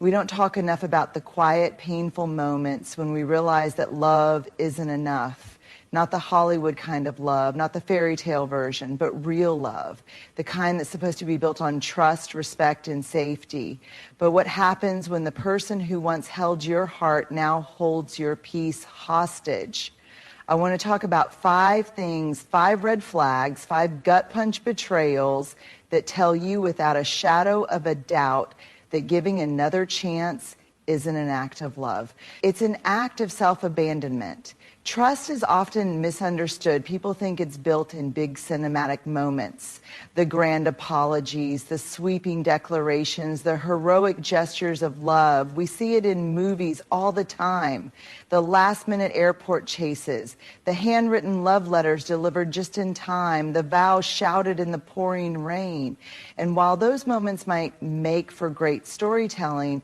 We don't talk enough about the quiet, painful moments when we realize that love isn't enough. Not the Hollywood kind of love, not the fairy tale version, but real love. The kind that's supposed to be built on trust, respect, and safety. But what happens when the person who once held your heart now holds your peace hostage? I want to talk about 5 things, 5 red flags, 5 gut punch betrayals that tell you without a shadow of a doubt that giving another chance isn't an act of love. It's an act of self-abandonment. Trust is often misunderstood. People think it's built in big cinematic moments. The grand apologies, the sweeping declarations, the heroic gestures of love. We see it in movies all the time. The last-minute airport chases, the handwritten love letters delivered just in time, the vows shouted in the pouring rain. And while those moments might make for great storytelling,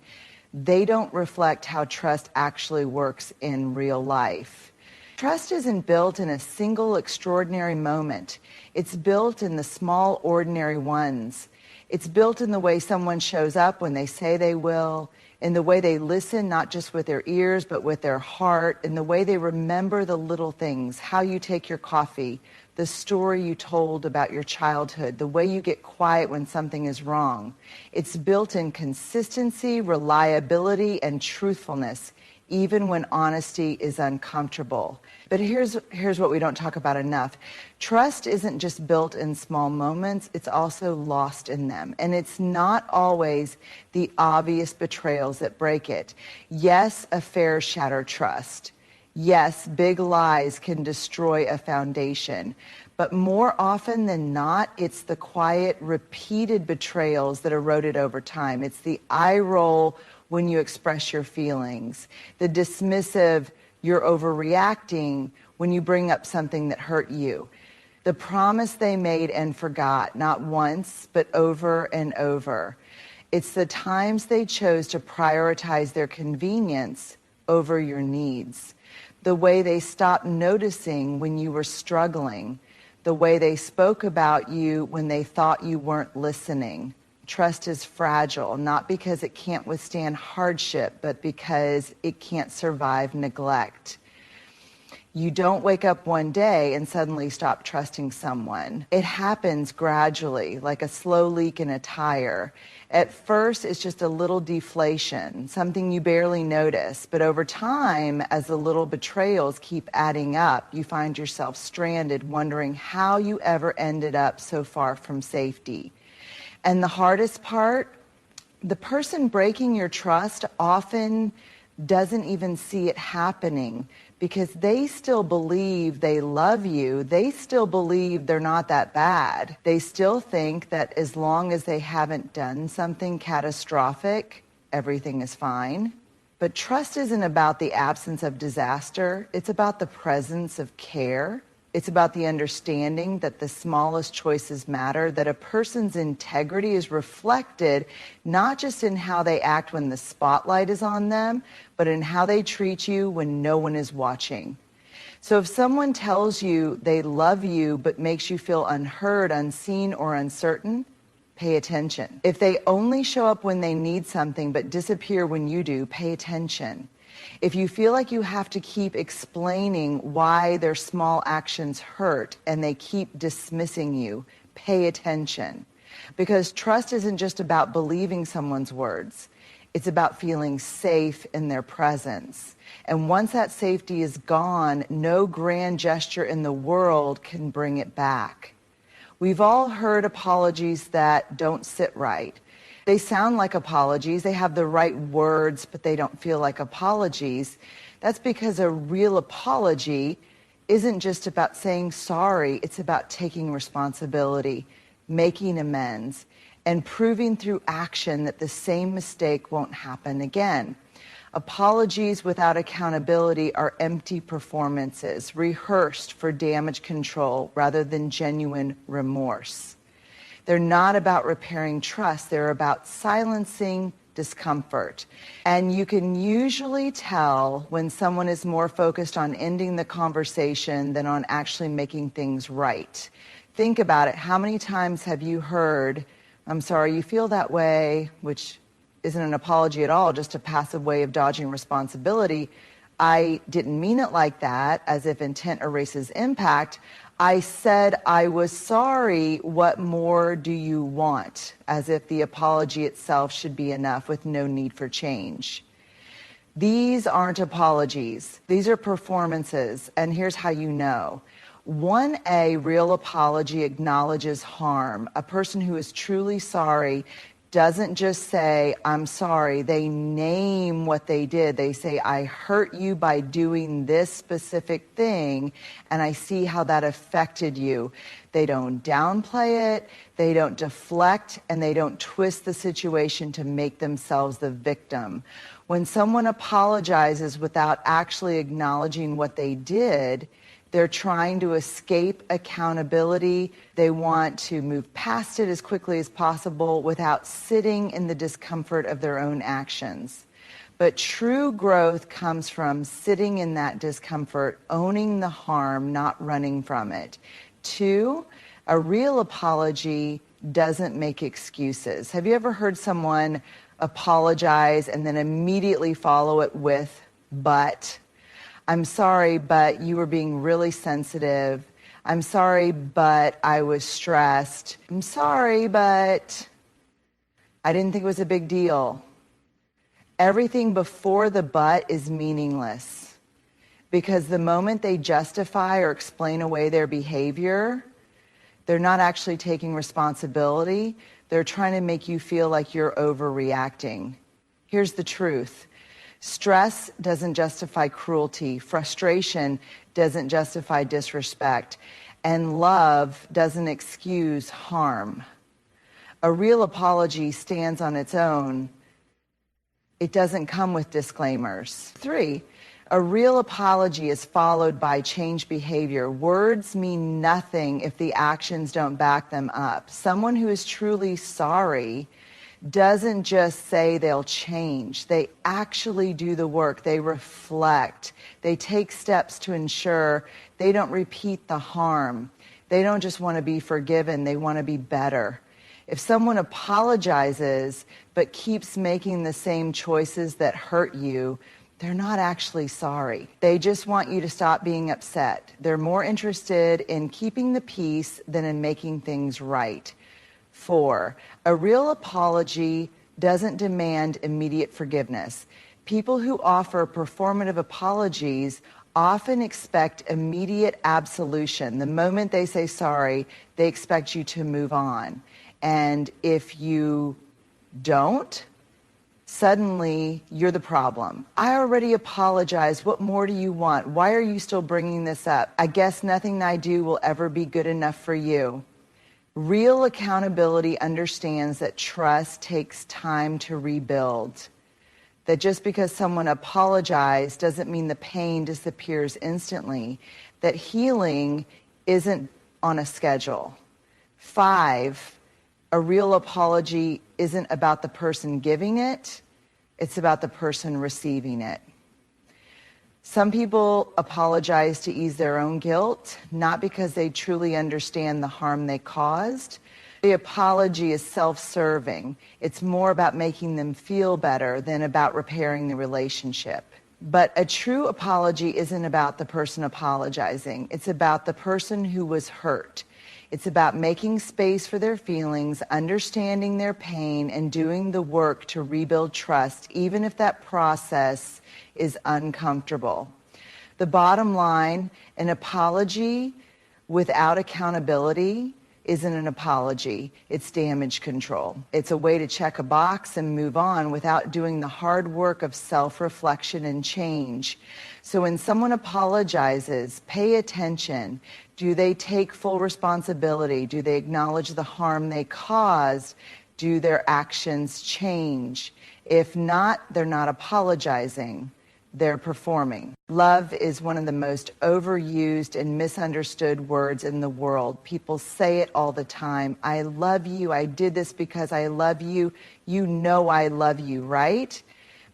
they don't reflect how trust actually works in real life. Trust isn't built in a single extraordinary moment. It's built in the small, ordinary ones. It's built in the way someone shows up when they say they will, in the way they listen, not just with their ears, but with their heart, in the way they remember the little things, how you take your coffee, the story you told about your childhood, the way you get quiet when something is wrong. It's built in consistency, reliability, and truthfulness, even when honesty is uncomfortable. But here's what we don't talk about enough. Trust isn't just built in small moments, it's also lost in them. And it's not always the obvious betrayals that break it. Yes, affairs shatter trust. Yes, big lies can destroy a foundation. But more often than not, it's the quiet, repeated betrayals that erode it over time. It's the eye roll when you express your feelings, the dismissive, you're overreacting when you bring up something that hurt you, the promise they made and forgot, not once, but over and over. It's the times they chose to prioritize their convenience over your needs, the way they stopped noticing when you were struggling, the way they spoke about you when they thought you weren't listening. Trust is fragile, not because it can't withstand hardship, but because it can't survive neglect. You don't wake up one day and suddenly stop trusting someone. It happens gradually, like a slow leak in a tire. At first, it's just a little deflation, something you barely notice. But over time, as the little betrayals keep adding up, you find yourself stranded, wondering how you ever ended up so far from safety. And the hardest part, the person breaking your trust often doesn't even see it happening because they still believe they love you. They still believe they're not that bad. They still think that as long as they haven't done something catastrophic, everything is fine. But trust isn't about the absence of disaster. It's about the presence of care. It's about the understanding that the smallest choices matter, that a person's integrity is reflected not just in how they act when the spotlight is on them, but in how they treat you when no one is watching. So if someone tells you they love you but makes you feel unheard, unseen, or uncertain, pay attention. If they only show up when they need something but disappear when you do, pay attention. If you feel like you have to keep explaining why their small actions hurt and they keep dismissing you, pay attention. Because trust isn't just about believing someone's words. It's about feeling safe in their presence. And once that safety is gone, no grand gesture in the world can bring it back. We've all heard apologies that don't sit right. They sound like apologies, they have the right words, but they don't feel like apologies. That's because a real apology isn't just about saying sorry, it's about taking responsibility, making amends, and proving through action that the same mistake won't happen again. Apologies without accountability are empty performances, rehearsed for damage control rather than genuine remorse. They're not about repairing trust, they're about silencing discomfort. And you can usually tell when someone is more focused on ending the conversation than on actually making things right. Think about it. How many times have you heard, "I'm sorry you feel that way," which isn't an apology at all, just a passive way of dodging responsibility. I didn't mean it like that, as if intent erases impact. I said I was sorry. What more do you want? As if the apology itself should be enough with no need for change. These aren't apologies. These are performances. And here's how you know. 1A, real apology acknowledges harm. A person who is truly sorry doesn't just say, I'm sorry. They name what they did. They say, I hurt you by doing this specific thing, and I see how that affected you. They don't downplay it, they don't deflect, and they don't twist the situation to make themselves the victim. When someone apologizes without actually acknowledging what they did, they're trying to escape accountability. They want to move past it as quickly as possible without sitting in the discomfort of their own actions. But true growth comes from sitting in that discomfort, owning the harm, not running from it. 2, a real apology doesn't make excuses. Have you ever heard someone apologize and then immediately follow it with, but? I'm sorry, but you were being really sensitive. I'm sorry, but I was stressed. I'm sorry, but I didn't think it was a big deal. Everything before the but is meaningless, because the moment they justify or explain away their behavior, they're not actually taking responsibility. They're trying to make you feel like you're overreacting. Here's the truth. Stress doesn't justify cruelty. Frustration doesn't justify disrespect. And love doesn't excuse harm. A real apology stands on its own. It doesn't come with disclaimers. 3, a real apology is followed by changed behavior. Words mean nothing if the actions don't back them up. Someone who is truly sorry doesn't just say they'll change. They actually do the work. They reflect. They take steps to ensure they don't repeat the harm. They don't just want to be forgiven. They want to be better. If someone apologizes but keeps making the same choices that hurt you, they're not actually sorry. They just want you to stop being upset. They're more interested in keeping the peace than in making things right. 4, a real apology doesn't demand immediate forgiveness. People who offer performative apologies often expect immediate absolution. The moment they say sorry, they expect you to move on. And if you don't, suddenly you're the problem. I already apologized. What more do you want? Why are you still bringing this up? I guess nothing I do will ever be good enough for you. Real accountability understands that trust takes time to rebuild. That just because someone apologized doesn't mean the pain disappears instantly. That healing isn't on a schedule. 5, a real apology isn't about the person giving it, it's about the person receiving it. Some people apologize to ease their own guilt, not because they truly understand the harm they caused. The apology is self-serving. It's more about making them feel better than about repairing the relationship. But a true apology isn't about the person apologizing. It's about the person who was hurt. It's about making space for their feelings, understanding their pain, and doing the work to rebuild trust, even if that process is uncomfortable. The bottom line, an apology without accountability isn't an apology. It's damage control. It's a way to check a box and move on without doing the hard work of self-reflection and change. So when someone apologizes, pay attention. Do they take full responsibility? Do they acknowledge the harm they caused? Do their actions change? If not, they're not apologizing. They're performing. Love is one of the most overused and misunderstood words in the world. People say it all the time. I love you. I did this because I love you. You know I love you, right?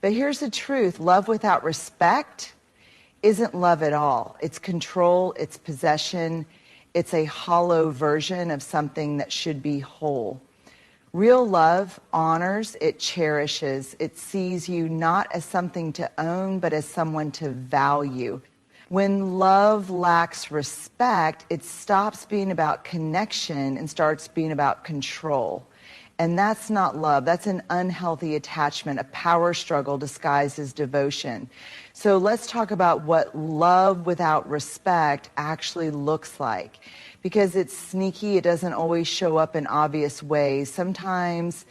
But here's the truth. Love without respect isn't love at all. It's control, it's possession, it's a hollow version of something that should be whole. Real love honors, it cherishes, it sees you not as something to own, but as someone to value. When love lacks respect, it stops being about connection and starts being about control. And that's not love. That's an unhealthy attachment, a power struggle disguised as devotion. So let's talk about what love without respect actually looks like. Because it's sneaky, it doesn't always show up in obvious ways. Sometimes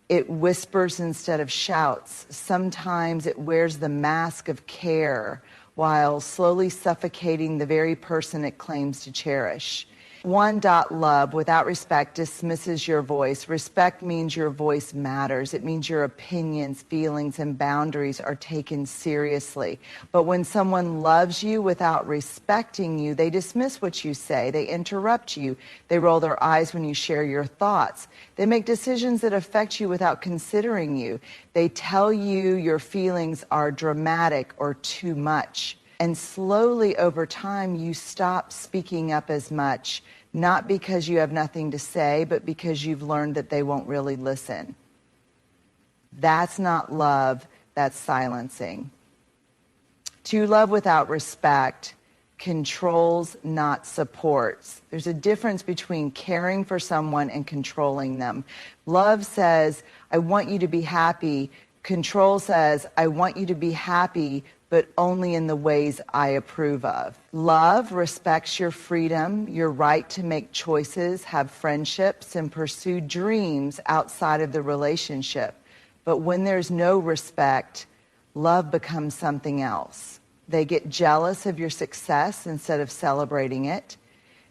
it whispers instead of shouts. Sometimes it wears the mask of care while slowly suffocating the very person it claims to cherish. Love without respect dismisses your voice. Respect means your voice matters. It means your opinions, feelings, and boundaries are taken seriously. But when someone loves you without respecting you, they dismiss what you say. They interrupt you. They roll their eyes when you share your thoughts. They make decisions that affect you without considering you. They tell you your feelings are dramatic or too much. And slowly over time, you stop speaking up as much, not because you have nothing to say, but because you've learned that they won't really listen. That's not love, that's silencing. To love without respect controls, not supports. There's a difference between caring for someone and controlling them. Love says, I want you to be happy. Control says, I want you to be happy, but only in the ways I approve of. Love respects your freedom, your right to make choices, have friendships, and pursue dreams outside of the relationship. But when there's no respect, love becomes something else. They get jealous of your success instead of celebrating it.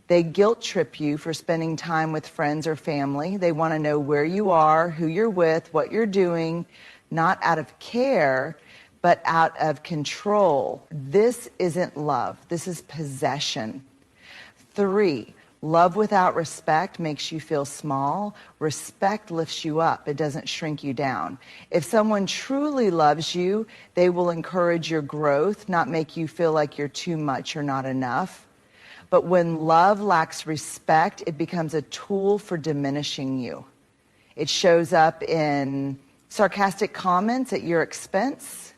They guilt trip you for spending time with friends or family. They want to know where you are, who you're with, what you're doing, not out of care, but out of control. This isn't love. This is possession. 3, love without respect makes you feel small. Respect lifts you up. It doesn't shrink you down. If someone truly loves you, they will encourage your growth, not make you feel like you're too much or not enough. But when love lacks respect, it becomes a tool for diminishing you. It shows up in sarcastic comments at your expense,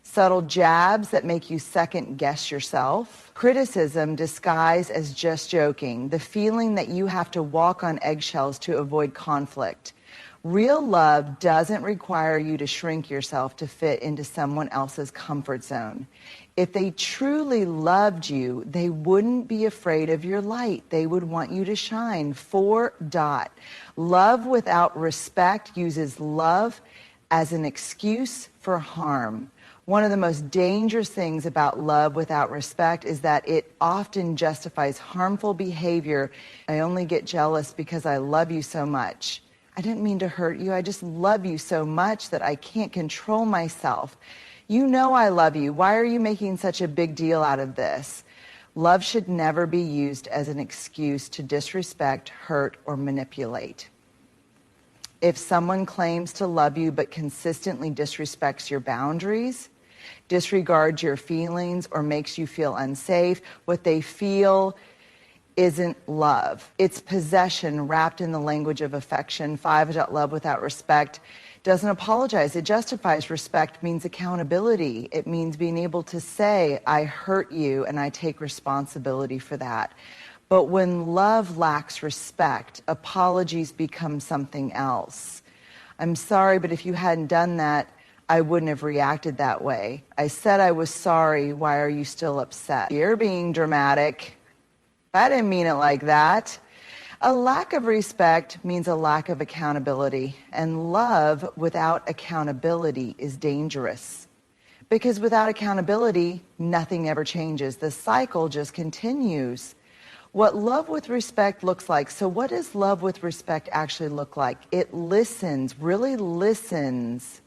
subtle jabs that make you second guess yourself, criticism disguised as just joking, the feeling that you have to walk on eggshells to avoid conflict. Real love doesn't require you to shrink yourself to fit into someone else's comfort zone. If they truly loved you, they wouldn't be afraid of your light. They would want you to shine. 4. Love without respect uses love as an excuse for harm. One of the most dangerous things about love without respect is that it often justifies harmful behavior. I only get jealous because I love you so much. I didn't mean to hurt you. I just love you so much that I can't control myself. You know I love you. Why are you making such a big deal out of this? Love should never be used as an excuse to disrespect, hurt, or manipulate. If someone claims to love you but consistently disrespects your boundaries, disregards your feelings, or makes you feel unsafe, what they feel isn't love. It's possession wrapped in the language of affection. 5, love without respect doesn't apologize. It justifies. Respect means accountability. It means being able to say, I hurt you and I take responsibility for that. But when love lacks respect, apologies become something else. I'm sorry, but if you hadn't done that, I wouldn't have reacted that way. I said I was sorry. Why are you still upset? You're being dramatic. I didn't mean it like that. A lack of respect means a lack of accountability, and love without accountability is dangerous. Because without accountability, nothing ever changes. The cycle just continues. What love with respect looks like. So what does love with respect actually look like? It listens, really listens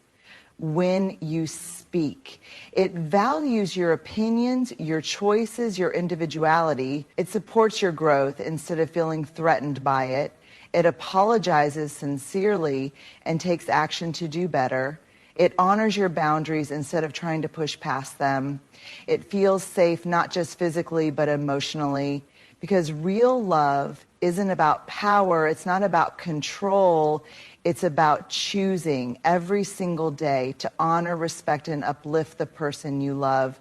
when you speak. It values your opinions, your choices, your individuality. It supports your growth instead of feeling threatened by it. It apologizes sincerely and takes action to do better. It honors your boundaries instead of trying to push past them. It feels safe, not just physically, but emotionally. Because real love isn't about power. It's not about control. It's about choosing every single day to honor, respect, and uplift the person you love.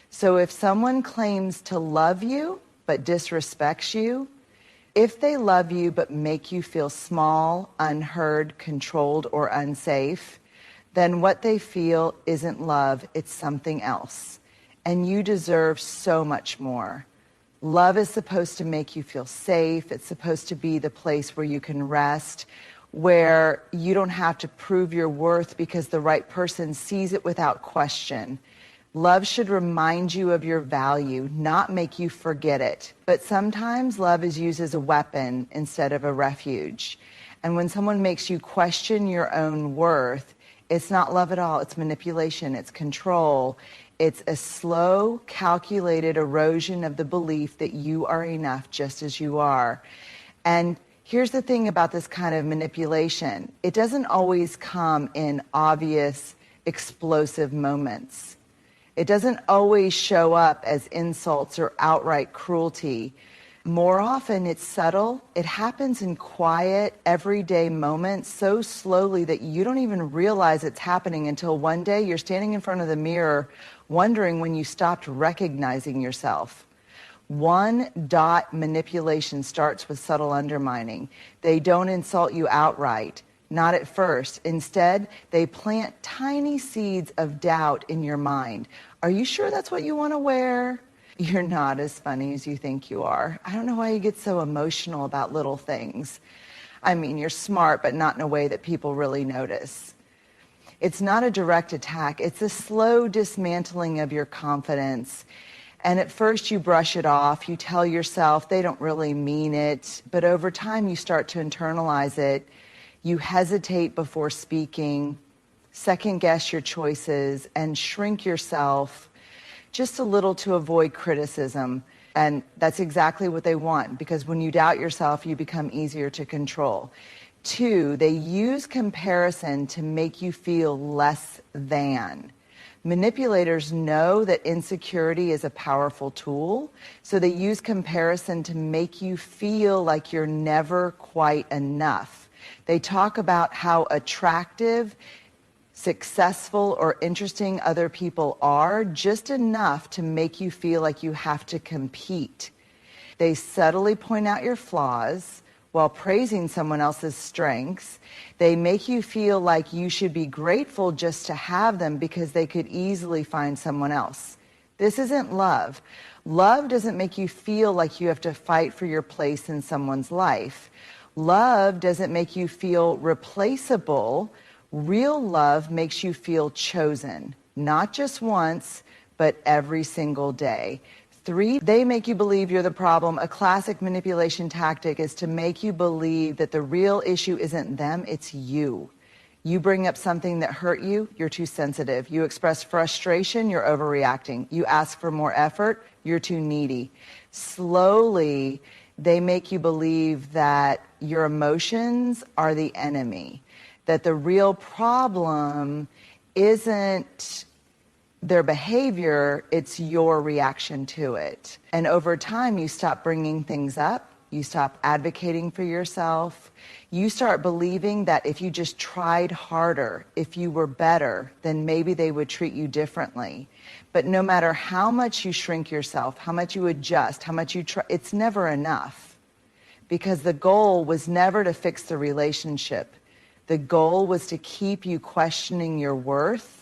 So if someone claims to love you but disrespects you, if they love you but make you feel small, unheard, controlled, or unsafe, then what they feel isn't love, it's something else. And you deserve so much more. Love is supposed to make you feel safe. It's supposed to be the place where you can rest, where you don't have to prove your worth because the right person sees it without question. Love should remind you of your value, not make you forget it. But sometimes love is used as a weapon instead of a refuge. And when someone makes you question your own worth, it's not love at all. It's manipulation. It's control. It's a slow, calculated erosion of the belief that you are enough just as you are. And here's the thing about this kind of manipulation. It doesn't always come in obvious, explosive moments. It doesn't always show up as insults or outright cruelty. More often, it's subtle. It happens in quiet, everyday moments so slowly that you don't even realize it's happening until one day you're standing in front of the mirror wondering when you stopped recognizing yourself. One dot manipulation starts with subtle undermining. They don't insult you outright. Not at first. Instead, they plant tiny seeds of doubt in your mind. Are you sure that's what you want to wear? You're not as funny as you think you are. I don't know why you get so emotional about little things. I mean, you're smart, but not in a way that people really notice. It's not a direct attack. It's a slow dismantling of your confidence. And at first you brush it off. You tell yourself they don't really mean it. But over time you start to internalize it. You hesitate before speaking, second guess your choices, and shrink yourself just a little to avoid criticism. And that's exactly what they want, because when you doubt yourself, you become easier to control. 2, they use comparison to make you feel less than. Manipulators know that insecurity is a powerful tool, so they use comparison to make you feel like you're never quite enough. They talk about how attractive, successful, or interesting other people are, just enough to make you feel like you have to compete. They subtly point out your flaws while praising someone else's strengths. They make you feel like you should be grateful just to have them because they could easily find someone else. This isn't love. Love doesn't make you feel like you have to fight for your place in someone's life. Love doesn't make you feel replaceable. Real love makes you feel chosen, not just once, but every single day. 3, they make you believe you're the problem. A classic manipulation tactic is to make you believe that the real issue isn't them, it's you. You bring up something that hurt you, you're too sensitive. You express frustration, you're overreacting. You ask for more effort, you're too needy. Slowly, they make you believe that your emotions are the enemy, that the real problem isn't their behavior, it's your reaction to it. And over time, you stop bringing things up, you stop advocating for yourself, you start believing that if you just tried harder, if you were better, then maybe they would treat you differently. But no matter how much you shrink yourself, how much you adjust, how much you try, it's never enough. Because the goal was never to fix the relationship. The goal was to keep you questioning your worth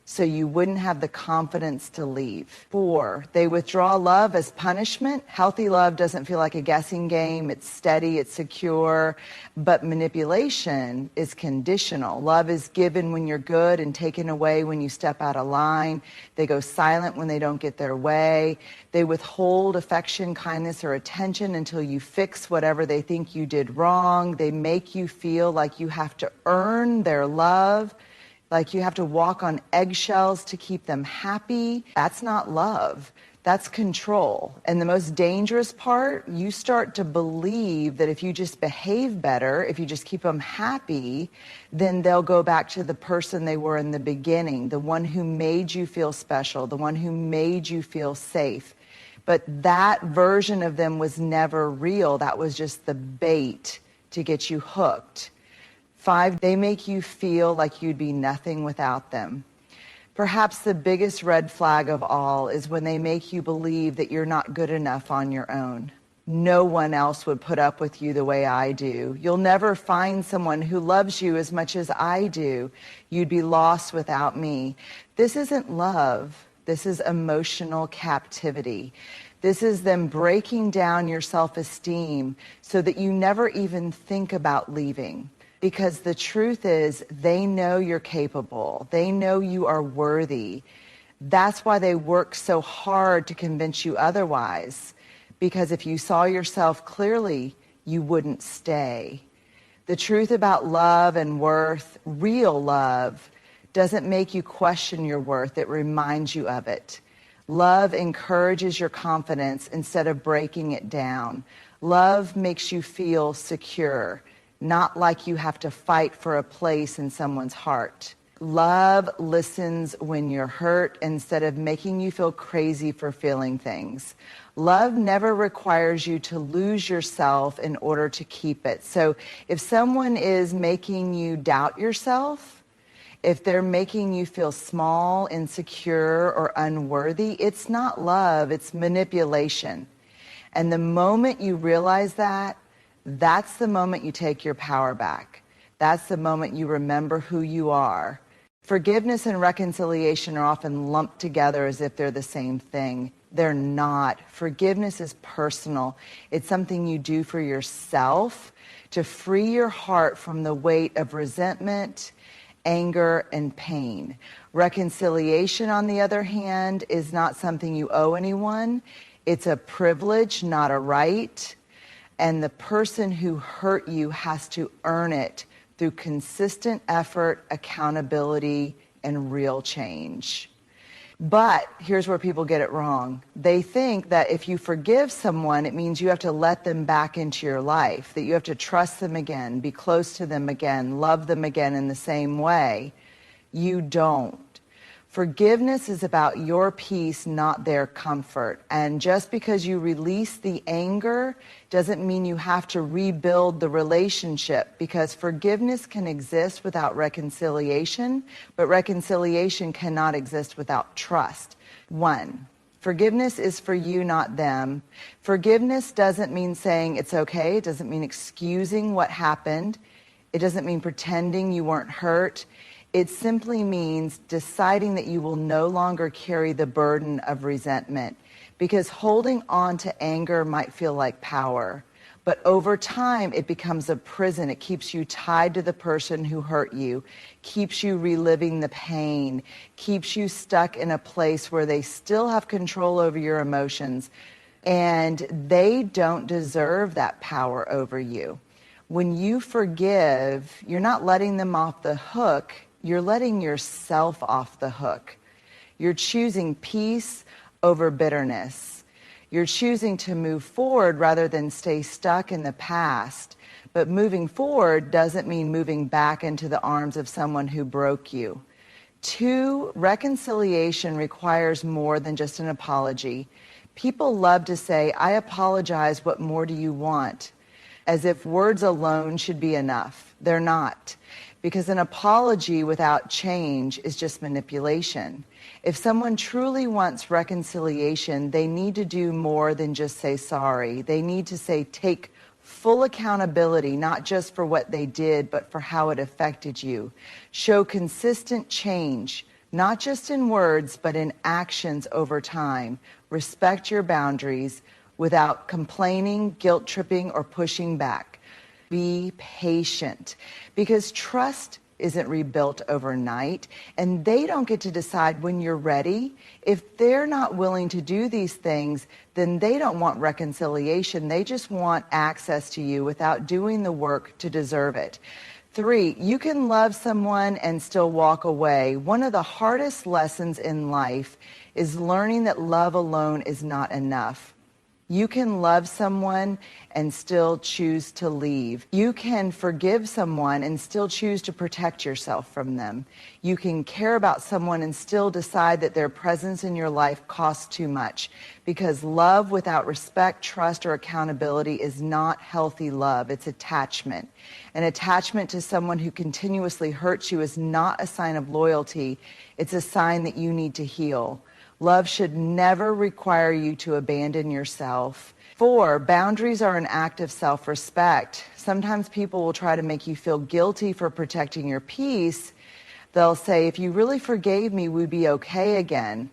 so you wouldn't have the confidence to leave. 4, they withdraw love as punishment. Healthy love doesn't feel like a guessing game. It's steady, it's secure. But manipulation is conditional. Love is given when you're good and taken away when you step out of line. They go silent when they don't get their way. They withhold affection, kindness, or attention until you fix whatever they think you did wrong. They make you feel like you have to earn their love, like you have to walk on eggshells to keep them happy. That's not love. That's control. And the most dangerous part, you start to believe that if you just behave better, if you just keep them happy, then they'll go back to the person they were in the beginning, the one who made you feel special, the one who made you feel safe. But that version of them was never real. That was just the bait to get you hooked. 5, they make you feel like you'd be nothing without them. Perhaps the biggest red flag of all is when they make you believe that you're not good enough on your own. No one else would put up with you the way I do. You'll never find someone who loves you as much as I do. You'd be lost without me. This isn't love. This is emotional captivity. This is them breaking down your self-esteem so that you never even think about leaving. Because the truth is, they know you're capable. They know you are worthy. That's why they work so hard to convince you otherwise. Because if you saw yourself clearly, you wouldn't stay. The truth about love and worth, real love, doesn't make you question your worth. It reminds you of it. Love encourages your confidence instead of breaking it down. Love makes you feel secure, not like you have to fight for a place in someone's heart. Love listens when you're hurt instead of making you feel crazy for feeling things. Love never requires you to lose yourself in order to keep it. So if someone is making you doubt yourself, if they're making you feel small, insecure, or unworthy, it's not love, it's manipulation. And the moment you realize that, that's the moment you take your power back. That's the moment you remember who you are. Forgiveness and reconciliation are often lumped together as if they're the same thing. They're not. Forgiveness is personal. It's something you do for yourself to free your heart from the weight of resentment, anger, and pain. Reconciliation, on the other hand, is not something you owe anyone. It's a privilege, not a right. And the person who hurt you has to earn it through consistent effort, accountability, and real change. But here's where people get it wrong. They think that if you forgive someone, it means you have to let them back into your life, that you have to trust them again, be close to them again, love them again in the same way. You don't. Forgiveness is about your peace, not their comfort. And just because you release the anger doesn't mean you have to rebuild the relationship, because forgiveness can exist without reconciliation, but reconciliation cannot exist without trust. 1, forgiveness is for you, not them. Forgiveness doesn't mean saying it's okay. It doesn't mean excusing what happened. It doesn't mean pretending you weren't hurt. It simply means deciding that you will no longer carry the burden of resentment, because holding on to anger might feel like power, but over time it becomes a prison. It keeps you tied to the person who hurt you, keeps you reliving the pain, keeps you stuck in a place where they still have control over your emotions, and they don't deserve that power over you. When you forgive, you're not letting them off the hook. You're letting yourself off the hook. You're choosing peace over bitterness. You're choosing to move forward rather than stay stuck in the past. But moving forward doesn't mean moving back into the arms of someone who broke you. 2, reconciliation requires more than just an apology. People love to say, "I apologize, what more do you want?" As if words alone should be enough. They're not. Because an apology without change is just manipulation. If someone truly wants reconciliation, they need to do more than just say sorry. They need to take full accountability, not just for what they did, but for how it affected you. Show consistent change, not just in words, but in actions over time. Respect your boundaries without complaining, guilt-tripping, or pushing back. Be patient, because trust isn't rebuilt overnight, and they don't get to decide when you're ready. If they're not willing to do these things, then they don't want reconciliation. They just want access to you without doing the work to deserve it. 3, you can love someone and still walk away. One of the hardest lessons in life is learning that love alone is not enough. You can love someone and still choose to leave. You can forgive someone and still choose to protect yourself from them. You can care about someone and still decide that their presence in your life costs too much. Because love without respect, trust, or accountability is not healthy love. It's attachment. An attachment to someone who continuously hurts you is not a sign of loyalty. It's a sign that you need to heal. Love should never require you to abandon yourself. 4, boundaries are an act of self-respect. Sometimes people will try to make you feel guilty for protecting your peace. They'll say, if you really forgave me, we'd be okay again.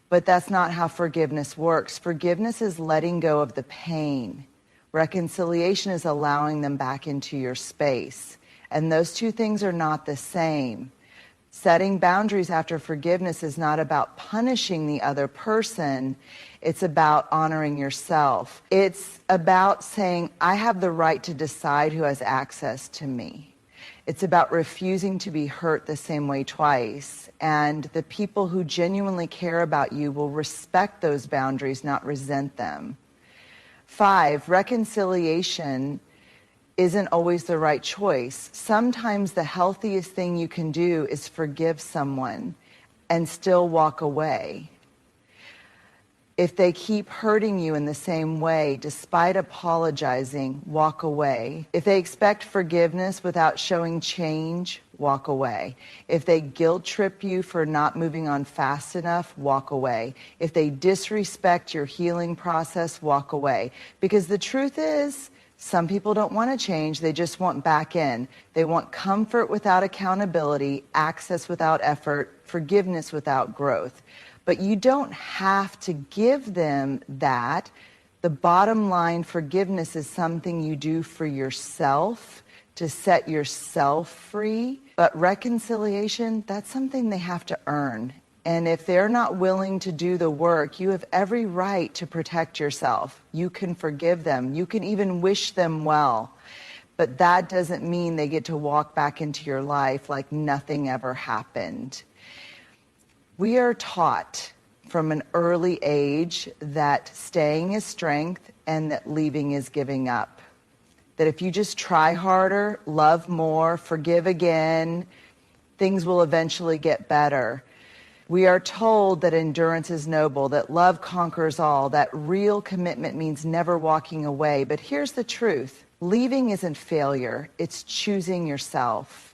But that's not how forgiveness works. Forgiveness is letting go of the pain. Reconciliation is allowing them back into your space. And those two things are not the same. Setting boundaries after forgiveness is not about punishing the other person. It's about honoring yourself. It's about saying, I have the right to decide who has access to me. It's about refusing to be hurt the same way twice. And the people who genuinely care about you will respect those boundaries, not resent them. 5, reconciliation isn't always the right choice. Sometimes the healthiest thing you can do is forgive someone and still walk away. If they keep hurting you in the same way, despite apologizing, walk away. If they expect forgiveness without showing change, walk away. If they guilt trip you for not moving on fast enough, walk away. If they disrespect your healing process, walk away. Because the truth is, some people don't want to change, they just want back in. They want comfort without accountability, access without effort, forgiveness without growth. But you don't have to give them that. The bottom line, forgiveness is something you do for yourself to set yourself free. But reconciliation, that's something they have to earn. And if they're not willing to do the work, you have every right to protect yourself. You can forgive them. You can even wish them well. But that doesn't mean they get to walk back into your life like nothing ever happened. We are taught from an early age that staying is strength and that leaving is giving up. That if you just try harder, love more, forgive again, things will eventually get better. We are told that endurance is noble, that love conquers all, that real commitment means never walking away. But here's the truth. Leaving isn't failure. It's choosing yourself.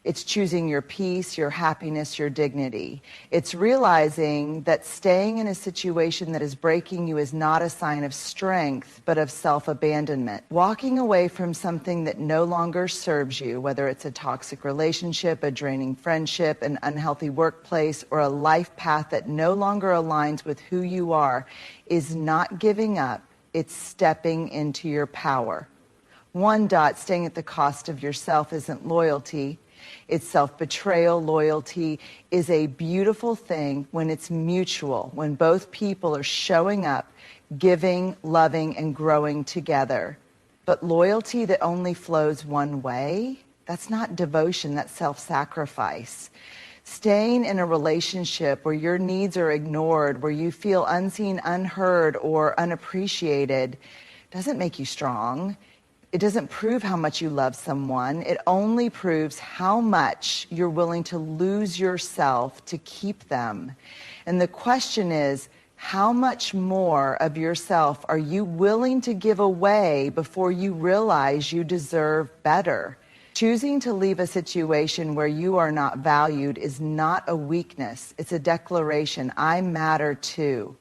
It's choosing your peace, your happiness, your dignity. It's realizing that staying in a situation that is breaking you is not a sign of strength, but of self-abandonment. Walking away from something that no longer serves you, whether it's a toxic relationship, a draining friendship, an unhealthy workplace, or a life path that no longer aligns with who you are, is not giving up. It's stepping into your power. Staying at the cost of yourself isn't loyalty. It's self-betrayal. Loyalty is a beautiful thing when it's mutual, when both people are showing up, giving, loving, and growing together. But loyalty that only flows one way, that's not devotion, that's self-sacrifice. Staying in a relationship where your needs are ignored, where you feel unseen, unheard, or unappreciated, doesn't make you strong. It doesn't prove how much you love someone. It only proves how much you're willing to lose yourself to keep them. And the question is, how much more of yourself are you willing to give away before you realize you deserve better? Choosing to leave a situation where you are not valued is not a weakness. It's a declaration. I matter too.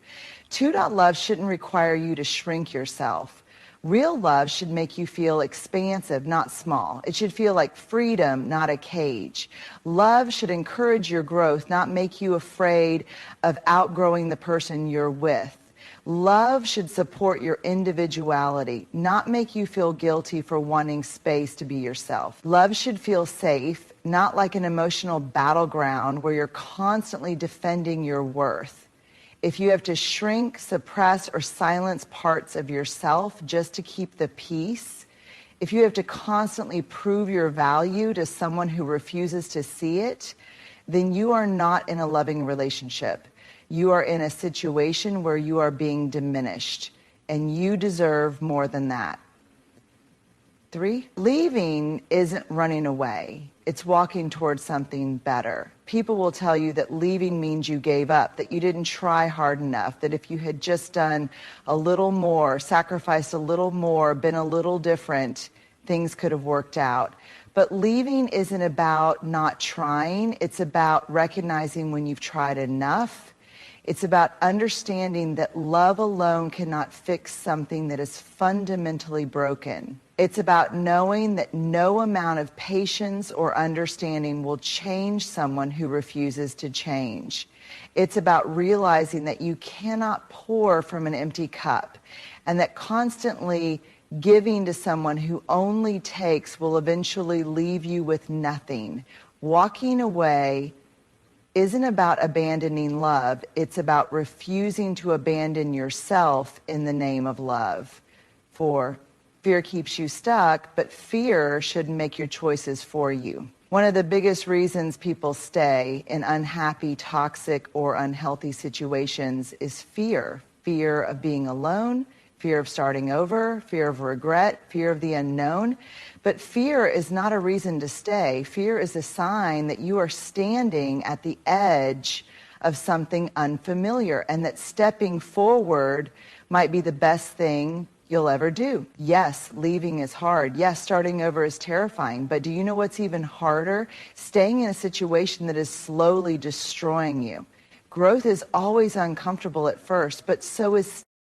Love shouldn't require you to shrink yourself. Real love should make you feel expansive, not small. It should feel like freedom, not a cage. Love should encourage your growth, not make you afraid of outgrowing the person you're with. Love should support your individuality, not make you feel guilty for wanting space to be yourself. Love should feel safe, not like an emotional battleground where you're constantly defending your worth. If you have to shrink, suppress, or silence parts of yourself just to keep the peace, if you have to constantly prove your value to someone who refuses to see it, then you are not in a loving relationship. You are in a situation where you are being diminished. and you deserve more than that. 3, leaving isn't running away. It's walking towards something better. People will tell you that leaving means you gave up, that you didn't try hard enough, that if you had just done a little more, sacrificed a little more, been a little different, things could have worked out. But leaving isn't about not trying. It's about recognizing when you've tried enough. It's about understanding that love alone cannot fix something that is fundamentally broken. It's about knowing that no amount of patience or understanding will change someone who refuses to change. It's about realizing that you cannot pour from an empty cup, and that constantly giving to someone who only takes will eventually leave you with nothing. Walking away isn't about abandoning love. It's about refusing to abandon yourself in the name of love. 4, fear keeps you stuck, but fear shouldn't make your choices for you. One of the biggest reasons people stay in unhappy, toxic, or unhealthy situations is fear. Fear of being alone, fear of starting over, fear of regret, fear of the unknown. But fear is not a reason to stay. Fear is a sign that you are standing at the edge of something unfamiliar, and that stepping forward might be the best thing you'll ever do. Yes, leaving is hard. Yes, starting over is terrifying. But do you know what's even harder? Staying in a situation that is slowly destroying you. Growth is always uncomfortable at first, but so is